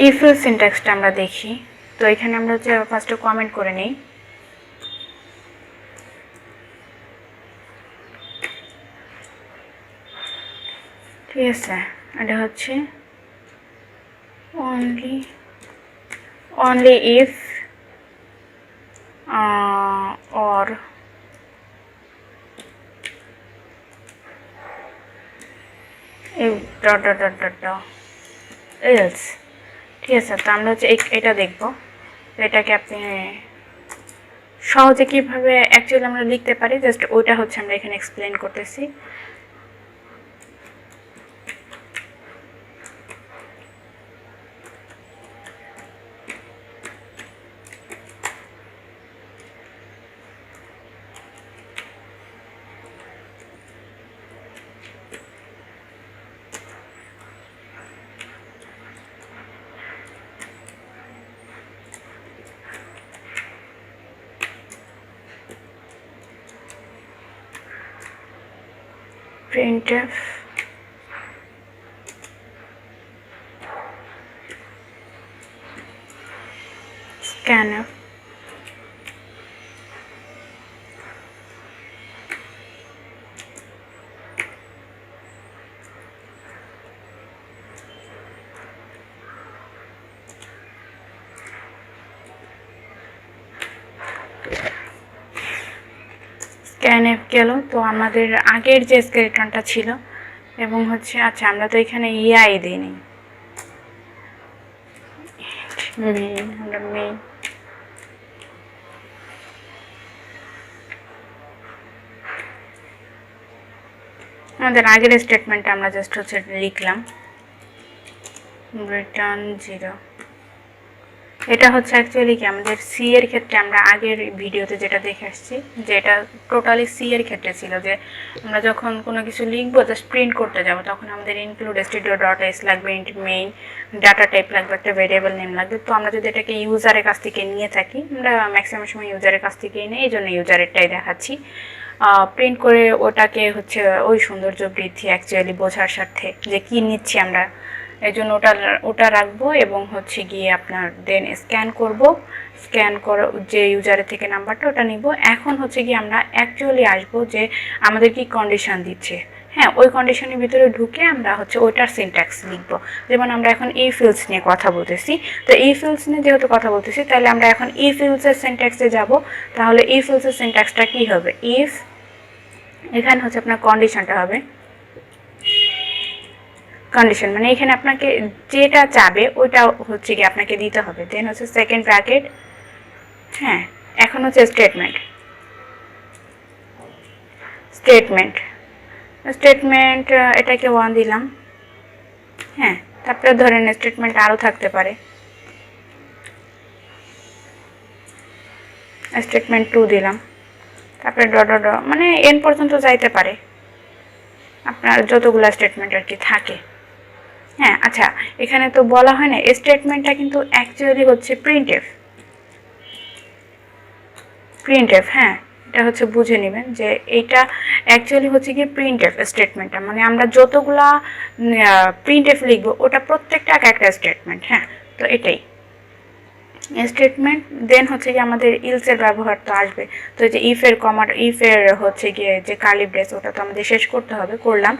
If else সিনট্যাক্সটা আমরা দেখি। তো এখানে আমরা হচ্ছে ফার্স্টে কমেন্ট করে নেই। ঠিক আছে, এটা হচ্ছে only if or if else। ঠিক আছে, তো আমরা হচ্ছে এটা দেখব এটাকে আপনি সহজে কীভাবে অ্যাকচুয়ালি আমরা লিখতে পারি, জাস্ট ওইটা হচ্ছে আমরা এখানে এক্সপ্লেন করতেছি। printf scanf scanf গেল। তো আমাদের আগের যে স্কেলেটনটা ছিল এবং হচ্ছে আচ্ছা আমরা তো এখানে ইআই দিইনি, আমরা মেইন আমাদের আগের স্টেটমেন্টটা আমরা জাস্ট হচ্ছে লিখলাম রিটার্ন 0। এটা হচ্ছে অ্যাকচুয়ালি কি আমাদের সি এর ক্ষেত্রে আমরা আগের ভিডিওতে যেটা দেখে আসছি যে এটা টোটালি সি এর ক্ষেত্রে ছিল, যে আমরা যখন কোনো কিছু লিখবো জাস্ট প্রিন্ট করতে যাব তখন আমাদের ইনক্লুড স্টুডিও ডট এস লাগবে, মেইন ডাটা টাইপ লাগবে, একটা ভেরিয়েবল নেম লাগবে। তো আমরা যদি এটাকে ইউজারের কাছ থেকে নিয়ে থাকি, আমরা ম্যাক্সিমাম সময় ইউজারের কাছ থেকেই নিই, এই জন্য ইউজারেরটাই দেখাচ্ছি। প্রিন্ট করে ওটাকে হচ্ছে ওই সৌন্দর্য বৃদ্ধি অ্যাকচুয়ালি বোঝার স্বার্থে যে কি নিচ্ছি আমরা, এই জন্য ওটা রাখবো এবং হচ্ছে গিয়ে আপনার দেন স্ক্যান করব, স্ক্যান করে যে ইউজারের থেকে নাম্বারটা ওটা নিব। এখন হচ্ছে গিয়ে আমরা অ্যাকচুয়ালি আসবো যে আমাদের কি কন্ডিশন দিচ্ছে, হ্যাঁ ওই কন্ডিশনের ভিতরে ঢুকে আমরা হচ্ছে ওইটার সিনট্যাক্স লিখবো। যেমন আমরা এখন ইফ এলস নিয়ে কথা বলতেছি, তো ইফ এলস নিয়ে যেহেতু কথা বলতেছি তাহলে আমরা এখন ইফ এলসের সিনট্যাক্সে যাব। তাহলে ইফ এলসের সিনট্যাক্সটা কি হবে, ইফ এখানে হচ্ছে আপনার কন্ডিশনটা হবে কন্ডিশন, মানে এখানে আপনাকে যেটা চাবে ওইটা হচ্ছে কি আপনাকে দিতে হবে। দেন হচ্ছে সেকেন্ড ব্র্যাকেট, হ্যাঁ এখন হচ্ছে স্টেটমেন্ট এটাকে 1 দিলাম, হ্যাঁ তারপরে ধরেন স্টেটমেন্ট আরও থাকতে পারে, স্টেটমেন্ট 2 দিলাম, তারপরে মানে এন পর্যন্ত যাইতে পারে আপনার যতগুলো স্টেটমেন্ট আর কি থাকে। হ্যাঁ আচ্ছা, এখানে তো বলা হয় না স্টেটমেন্টটা কিন্তু অ্যাকচুয়ালি হচ্ছে প্রিন্টএফ। হ্যাঁ এটা হচ্ছে বুঝে নেবেন যে এইটা অ্যাকচুয়ালি হচ্ছে কি প্রিন্টএফ স্টেটমেন্টটা, মানে আমরা যতগুলা প্রিন্টএফ লিখবো ওটা প্রত্যেকটা একটা স্টেটমেন্ট। হ্যাঁ তো এটাই স্টেটমেন্ট। দেন হচ্ছে কি আমাদের ইলসের ব্যবহার তো আসবে, তো যে ইফের হচ্ছে গিয়ে যে কার্লি ব্রেস ওটা তো আমাদের শেষ করতে হবে, করলাম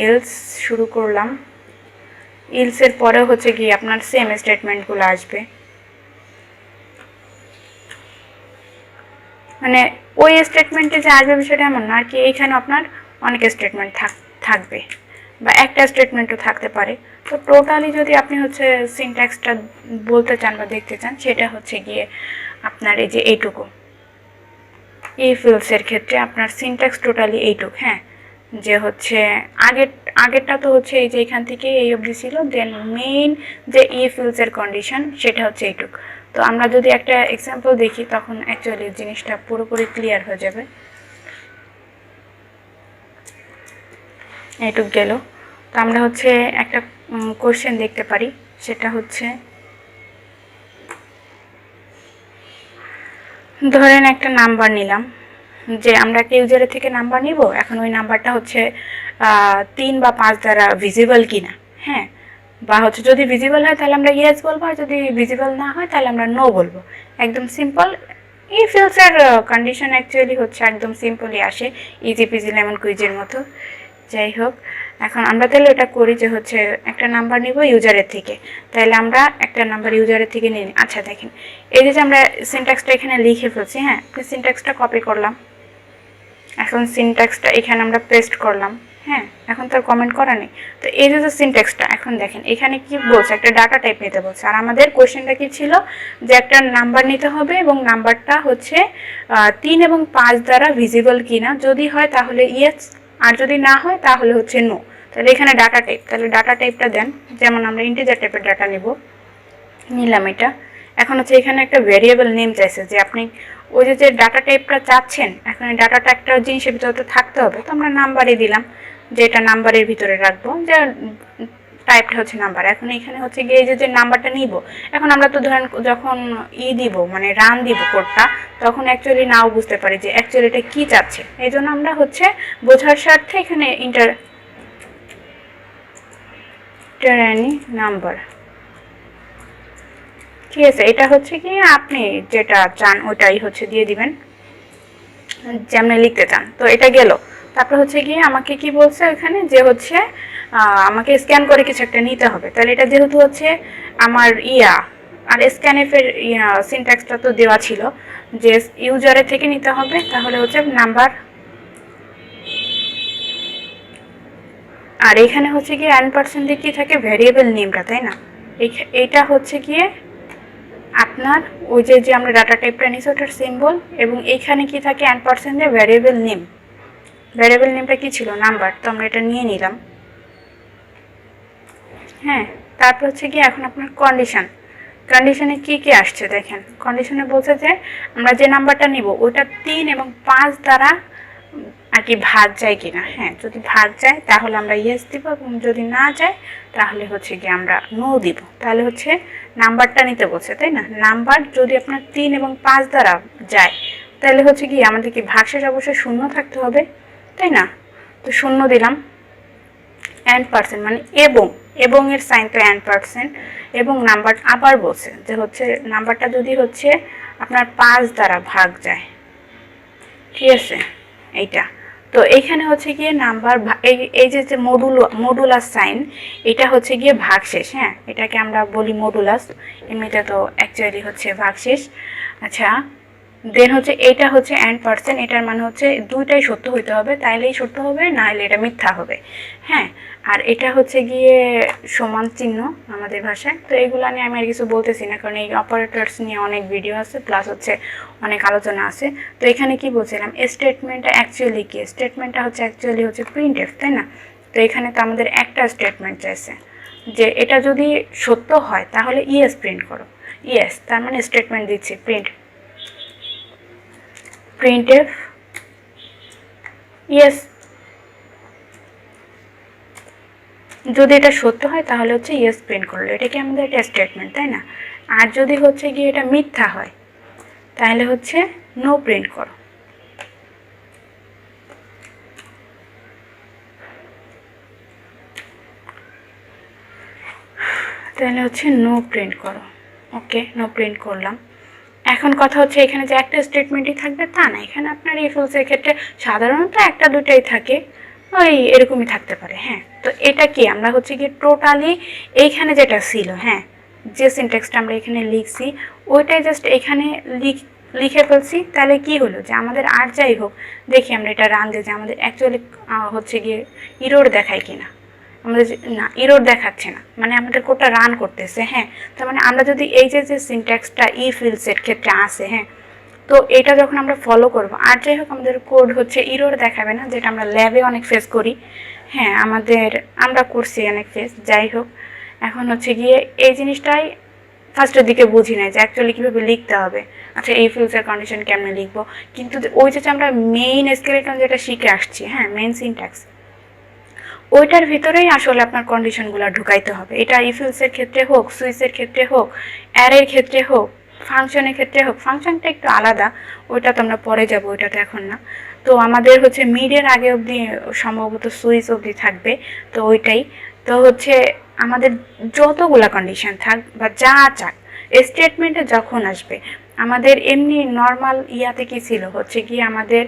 ইলস শুরু করলাম। ইলসের পরে হচ্ছে গিয়ে আপনার সেম স্টেটমেন্টগুলো আসবে, মানে ওই স্টেটমেন্টে যে আসবে বিষয়টা এমন না আর কি, এইখানে আপনার অনেক স্টেটমেন্ট থাকবে বা একটা স্টেটমেন্টও থাকতে পারে। তো টোটালি যদি আপনি হচ্ছে সিনট্যাক্সটা বলতে চান বা দেখতে চান সেটা হচ্ছে গিয়ে আপনার এই যে এইটুকু ইফ এলসের ক্ষেত্রে আপনার সিনট্যাক্স টোটালি এইটুক। হ্যাঁ যে হচ্ছে আগেরটা তো হচ্ছে এই যে এখান থেকে এই অবধি ছিল, দেন মেইন যে ইফ এলসের কন্ডিশন সেটা হচ্ছে এইটুক। তো আমরা যদি একটা এক্সাম্পল দেখি তখন অ্যাকচুয়ালি জিনিসটা পুরোপুরি ক্লিয়ার হয়ে যাবে। এইটুক গেল। তো আমরা হচ্ছে একটা কোশ্চেন দেখতে পারি, সেটা হচ্ছে ধরেন একটা নাম্বার নিলাম, যে আমরা একটা ইউজারের থেকে নাম্বার নিব, এখন ওই নাম্বারটা হচ্ছে 3 বা 5 দ্বারা ভিজিবল কিনা। হ্যাঁ বা হচ্ছে যদি ভিজিবল হয় তাহলে আমরা ইয়েস বলবো, আর যদি ভিজিবল না হয় তাহলে আমরা নো বলবো। একদম সিম্পল। এই ফিল্ডসের কন্ডিশন অ্যাকচুয়ালি হচ্ছে একদম সিম্পলই আসে, ইজি পিজি লেমন কুইজের মতো। যাই হোক, এখন আমরা তাহলে এটা করি যে হচ্ছে একটা নাম্বার নিব ইউজারের থেকে, তাহলে আমরা একটা নাম্বার ইউজারের থেকে নিই। আচ্ছা দেখেন, এই যে আমরা সিনট্যাক্সটা এখানে লিখে ফেলছি, হ্যাঁ সিনট্যাক্সটা কপি করলাম, এখন সিনট্যাক্সটা এখানে আমরা পেস্ট করলাম। হ্যাঁ, এখন তো আর কমেন্ট করা নেই। তো এই যে সিনট্যাক্সটা, এখন দেখেন এখানে কি বলছে, একটা ডাটা টাইপ নিতে বলছে। আর আমাদের কোশ্চেনটা কি ছিল যে একটা নাম্বার নিতে হবে এবং নাম্বারটা হচ্ছে 3 এবং 5 দ্বারা ভিজিবল কিনা, যদি হয় তাহলে ইয়েস, আর যদি না হয় তাহলে হচ্ছে নো। তাহলে এখানে ডাটা টাইপ, তাহলে ডাটা টাইপটা দেন, যেমন আমরা ইন্টিজার টাইপের ডাটা নিব, নিলাম এটা। এখন হচ্ছে এখানে একটা ভেরিয়েবল নেম চাইছে, যে আপনি ওই যে ডাটা টাইপটা চাচ্ছেন, এখন এই ডাটাটা একটা জিনিসের ভিতরে তো থাকতে হবে, তো আমরা নাম্বারই দিলাম, যে এটা নাম্বারের ভিতরে রাখবো, যে টাইপটা হচ্ছে নাম্বার। এখন এখানে হচ্ছে গিয়ে যে নাম্বারটা নিব, এখন আমরা তো ধরেন যখন দিব মানে রান দিব কোডটা, তখন অ্যাকচুয়ালি নাও বুঝতে পারি যে অ্যাকচুয়ালি এটা কী চাচ্ছে। এই জন্য আমরা হচ্ছে বোঝার স্বার্থে এখানে ইন্টার নাম্বার, ঠিক আছে। এটা হচ্ছে কি আপনি যেটা চান ওটাই হচ্ছে দিয়ে দিবেন, যেমন লিখতে চান। তো এটা গেল। তারপর হচ্ছে গিয়ে আমাকে কি বলছে এখানে, যে হচ্ছে আমাকে স্ক্যান করে কিছু একটা নিতে হবে। তাহলে এটা যেহেতু হচ্ছে আমার আর স্ক্যানএফের সিনট্যাক্সটা তো দেওয়া ছিল যে ইউজারের থেকে নিতে হবে, তাহলে হচ্ছে নাম্বার, আর এখানে হচ্ছে গিয়ে % কি থাকে, ভ্যারিয়েবল নেমটা, তাই না। এইটা হচ্ছে গিয়ে আপনার ওই যে আমরা ডাটা টাইপটা নিয়েছি ওটার সিম্বল, এবং এইখানে কি থাকে % ভ্যারিয়েবল নেম। ভ্যারিয়েবল নেমটা কি ছিল, নাম্বার, তো আমরা এটা নিয়ে নিলাম। হ্যাঁ, তারপর হচ্ছে কি এখন আপনার কন্ডিশনে কি কি আসছে দেখেন। কন্ডিশনে বলছে যে আমরা যে নাম্বারটা নিব ওটা 3 এবং 5 দ্বারা আর কি ভাগ যায় কিনা। হ্যাঁ, যদি ভাগ যায় তাহলে আমরা ইয়েস দিব, এবং যদি না যায় তাহলে হচ্ছে কি আমরা নো দিব। তাহলে হচ্ছে নাম্বারটা নিতে বলছে, তাই না। নাম্বার যদি আপনার 3 এবং 5 দ্বারা যায়, তাহলে হচ্ছে কি আমাদের কি ভাগশেষ অবশ্যই শূন্য থাকতে হবে, তাই না। তো শূন্য দিলাম। % মানে এবং এর সাইন তো %, এবং নাম্বার আবার বলছে যে হচ্ছে নাম্বারটা যদি হচ্ছে আপনার 5 দ্বারা ভাগ যায়, ঠিক আছে এইটা। তো এইখানে হচ্ছে গিয়ে নাম্বার, এই যে মডুলাস সাইন, এটা হচ্ছে গিয়ে ভাগশেষ। হ্যাঁ, এটাকে আমরা বলি মডুলাস, এমনিতে তো অ্যাকচুয়ালি হচ্ছে ভাগশেষ। আচ্ছা, দেন হচ্ছে এটা হচ্ছে %, এটার মানে হচ্ছে দুইটাই সত্য হইতে হবে, তাইলেই সত্য হবে, না হলে এটা মিথ্যা হবে। হ্যাঁ, আর এটা হচ্ছে গিয়ে সমান চিহ্ন আমাদের ভাষায়। তো এগুলো নিয়ে আমি আর কিছু বলতেছি না, কারণ এই অপারেটরস নিয়ে অনেক ভিডিও আছে, প্লাস হচ্ছে অনেক আলোচনা আছে। তো এখানে কি বলছিলাম, স্টেটমেন্টটা অ্যাকচুয়ালি কি, স্টেটমেন্টটা হচ্ছে অ্যাকচুয়ালি হচ্ছে প্রিন্টএফ, তাই না। তো এখানে তো আমাদের একটা স্টেটমেন্ট চাইছে, যে এটা যদি সত্য হয় তাহলে ইয়েস প্রিন্ট করো। ইয়েস তার মানে স্টেটমেন্ট দিচ্ছি printf ইয়েস, যদি এটা সত্য হয় তাহলে হচ্ছে ইয়েস প্রিন্ট করলো, এটা কি আমাদের একটা স্টেটমেন্ট, তাই না। আর যদি হচ্ছে গিয়ে এটা মিথ্যা হয় তাহলে হচ্ছে নো প্রিন্ট করো। তাহলে হচ্ছে নো প্রিন্ট করো। ওকে, নো প্রিন্ট করলাম। এখন কথা হচ্ছে এখানে যে একটা স্টেটমেন্টই থাকবে তা না, এখানে আপনার এই ফলসের ক্ষেত্রে সাধারণত একটা দুটাই থাকে, ওই এরকমই থাকতে পারে। হ্যাঁ, তো এটা কি আমরা হচ্ছে কি টোটালি এইখানে যেটা ছিল, হ্যাঁ যে সিনট্যাক্সটা আমরা এখানে লিখছি ওইটাই জাস্ট এখানে লিখে ফেলছি। তাহলে কি হলো যে আমাদের আর যাই হোক, দেখি আমরা এটা রান দিয়ে যে আমাদের অ্যাকচুয়ালি হচ্ছে গিয়ে ইরোর দেখায় কিনা। আমাদের না, ইরোর দেখাচ্ছে না, মানে আমাদের কোডটা রান করতেছে। হ্যাঁ, তার মানে আমরা যদি এই যে সিনট্যাক্সটা ফিল্ডসের ক্ষেত্রে আসে, হ্যাঁ, তো এটা যখন আমরা ফলো করব, আর যাই হোক আমাদের কোড হচ্ছে ইরোর দেখাবে না, যেটা আমরা ল্যাবে অনেক ফেস করি। হ্যাঁ, আমরা করছি অনেক ফেস। যাই হোক, এখন হচ্ছে গিয়ে এই জিনিসটাই ফার্স্টের দিকে বুঝি নাই যে অ্যাকচুয়ালি কীভাবে লিখতে হবে। আচ্ছা, এই ফিল্ডসের কন্ডিশন কেমনে লিখবো, কিন্তু ওই যে আমরা মেইন স্কেলেটন যেটা শিখে আসছি, হ্যাঁ মেইন সিনট্যাক্স, ওইটার ভিতরেই আসলে আপনার কন্ডিশনগুলো ঢুকাইতে হবে। এটা ইফিলসের ক্ষেত্রে হোক, সুইচের ক্ষেত্রে হোক, অ্যারের ক্ষেত্রে হোক, ফাংশনের ক্ষেত্রে হোক। ফাংশনটা একটু আলাদা, ওইটা তো আমরা পরে যাবো, ওইটা তো এখন না। তো আমাদের হচ্ছে মিডের আগে অবধি সম্ভবত সুইচ অবধি থাকবে, তো ওইটাই তো হচ্ছে আমাদের যতগুলা কন্ডিশন থাক বা যা চাক স্টেটমেন্টে যখন আসবে, আমাদের এমনি নর্মাল ইয়াতে কি ছিল হচ্ছে গিয়ে আমাদের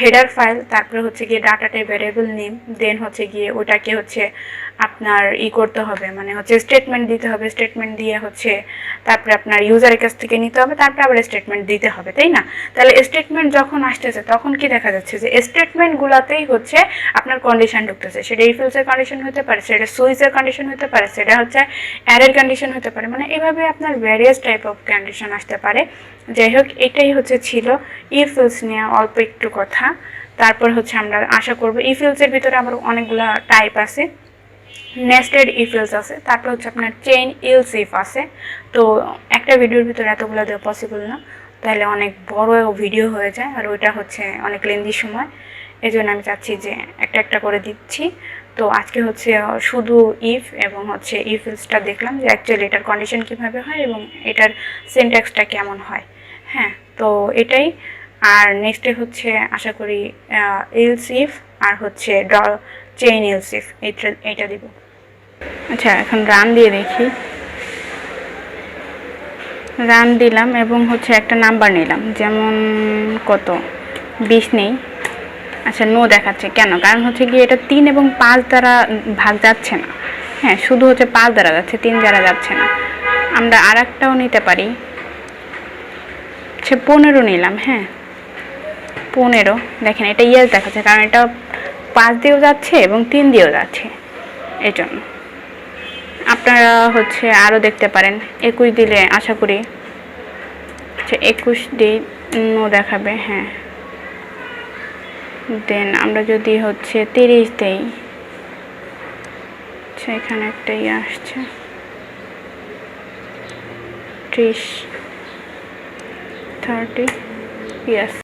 হেডার ফাইল, তারপরে হচ্ছে গিয়ে ডাটা টাইপ ভ্যারিয়েবল নেম, দেন হচ্ছে গিয়ে ওটাকে হচ্ছে আপনার করতে হবে, মানে হচ্ছে স্টেটমেন্ট দিতে হবে, স্টেটমেন্ট দিয়ে হচ্ছে তারপরে আপনার ইউজারের কাছ থেকে নিতে হবে, তারপরে আবার স্টেটমেন্ট দিতে হবে, তাই না? তাহলে স্টেটমেন্ট যখন আসতেছে তখন কি দেখা যাচ্ছে যে স্টেটমেন্টগুলোতেই হচ্ছে আপনার কন্ডিশন ঢুকতেছে, সেটা ইফ এলসের কন্ডিশন হতে পারে, সেটা সুইচের কন্ডিশন হতে পারে, সেটা হচ্ছে অ্যারের কন্ডিশন হতে পারে, মানে এভাবে আপনার ভ্যারিয়াস টাইপ অফ কন্ডিশন আসতে পারে। যাই হোক, এটাই হচ্ছে ছিল ইফ এলস নিয়ে অল্প একটু কথা। তারপর হচ্ছে আমরা আশা করব ইফ এলসের ভিতরে আবার অনেকগুলো টাইপ আছে, নেস্টেড ইফ এলস আছে, তারপর হচ্ছে আপনার চেইন এলস ইফ আছে। তো একটা ভিডিওর ভিতরে এতগুলো দেওয়া পসিবল না, তাহলে অনেক বড় ভিডিও হয়ে যায়, আর ওইটা হচ্ছে অনেক লেন্দি সময়, এই জন্য আমি চাচ্ছি যে একটা একটা করে দিচ্ছি। তো আজকে হচ্ছে শুধু ইফ এবং হচ্ছে ইফ এলসটা দেখলাম যে অ্যাকচুয়ালি এটার কন্ডিশন কীভাবে হয় এবং এটার সিনট্যাক্সটা কেমন হয়। হ্যাঁ, তো এটাই। আর নেক্সটে হচ্ছে আশা করি এলস ইফ আর হচ্ছে চেইন এলস ইফ এইটা দিব। আচ্ছা, এখন রান দিয়ে দেখি। রান দিলাম এবং হচ্ছে একটা নাম্বার নিলাম, যেমন কত 20 নেই। আচ্ছা, নো দেখাচ্ছে কেন? কারণ হচ্ছে কি এটা 3 এবং 5 দ্বারা ভাগ যাচ্ছে না। হ্যাঁ, শুধু হচ্ছে 5 দ্বারা যাচ্ছে, 3 দ্বারা যাচ্ছে না। আমরা আর একটাও নিতে পারি, আচ্ছা 15 নিলাম। হ্যাঁ 15, দেখেন এটা ইয়েস দেখাচ্ছে, কারণ এটা 5 দিয়েও যাচ্ছে এবং 3 দিয়েও যাচ্ছে, এই জন্য। আপনারা হচ্ছে আরও দেখতে পারেন, 21 দিলে আশা করি, আচ্ছা 21 দিই, নো দেখাবে। হ্যাঁ, দেন আমরা যদি হচ্ছে 30 দেই, আচ্ছা এখানে একটা ইয়ে আসছে 30 ইয়েস।